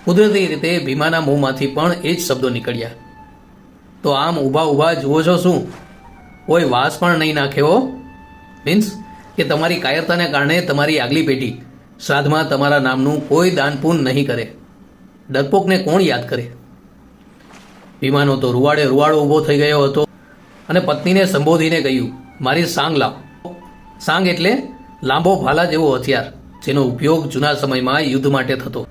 કુદરતી રીતે ભીમાના મોંમાંથી પણ એ જ શબ્દો નીકળ્યા. તો આમ ઊભા ઊભા જુઓ છો શું? કોઈ વાસ પણ નહીં નાખ્યો? મીન્સ કે તમારી કાયરતાને કારણે તમારી આગલી પેઢી શ્રાદ્ધમાં તમારા નામનું કોઈ દાનપૂન નહીં કરે. ડરપોકને કોણ યાદ કરે? ભીમાનો તો રૂવાડે રૂવાડો ઊભો થઈ ગયો હતો અને પત્નીને સંબોધીને કહ્યું, મારી સાંગ લાવ. સાંગ એટલે લાંબો ભાલા જેવો હથિયાર, જેનો ઉપયોગ જૂના સમયમાં યુદ્ધ માટે થતો.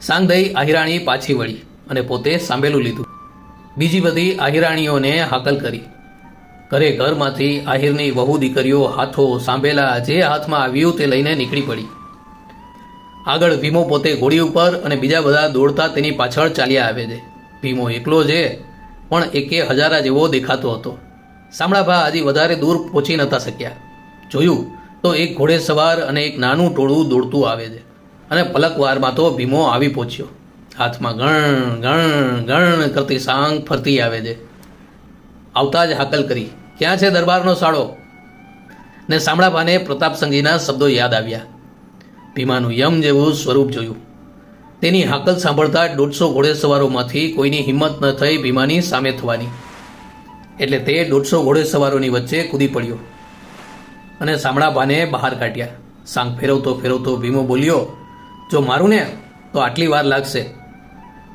સાંગ દઈ આહિરાણી પાછી વળી અને પોતે સાંભેલું લીધું. બીજી બધી આહિરાણીઓને હાકલ કરી. ઘરે ઘરમાંથી આહિરની વહુ દીકરીઓ હાથો સાંભેલા જે હાથમાં આવ્યું તે લઈને નીકળી પડી. આગળ ભીમો પોતે ઘોડી ઉપર અને બીજા બધા દોડતા તેની પાછળ ચાલ્યા આવે છે. ભીમો એકલો છે, પણ એકે હજારા જેવો દેખાતો હતો. શામળાભા હજી વધારે દૂર પહોંચી નહોતા શક્યા. જોયું તો એક ઘોડે સવાર અને એક નાનું ટોળું દોડતું આવે છે અને પલકવારમાં તો ભીમો આવી પહોંચ્યો. હાથમાં ગણ ગણ ગણ કરતી સાંગ ફરતી આવે છે. આવતા જ હાકલ કરી, ક્યાં છે દરબારનો સાળો? ને શામળાભાને પ્રતાપસંગીના શબ્દો યાદ આવ્યા. ભીમાનું યમ જેવું સ્વરૂપ જોયું. તેની હાકલ સાંભળતા 150 ઘોડેસવારોમાંથી કોઈની હિંમત ન થઈ ભીમાની સામે થવાની. એટલે તે 150 ઘોડેસવારોની વચ્ચે કૂદી પડ્યો અને શામળાભાને બહાર કાઢ્યા. સાંગ ફેરવતો ફેરવતો ભીમો બોલ્યો, જો મારું ને તો આટલી વાર લાગશે,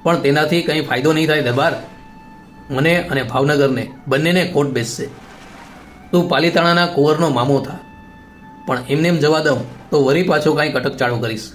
પણ તેનાથી કંઈ ફાયદો નહીં થાય દરબાર. મને અને ભાવનગરને બંનેને ખોટ બેસશે. તું પાલીતાણાના કુંવરનો મામો થા, પણ એમને જવા દઉં તો વરી પાછો કાંઈ કટકચાળો કરીશ.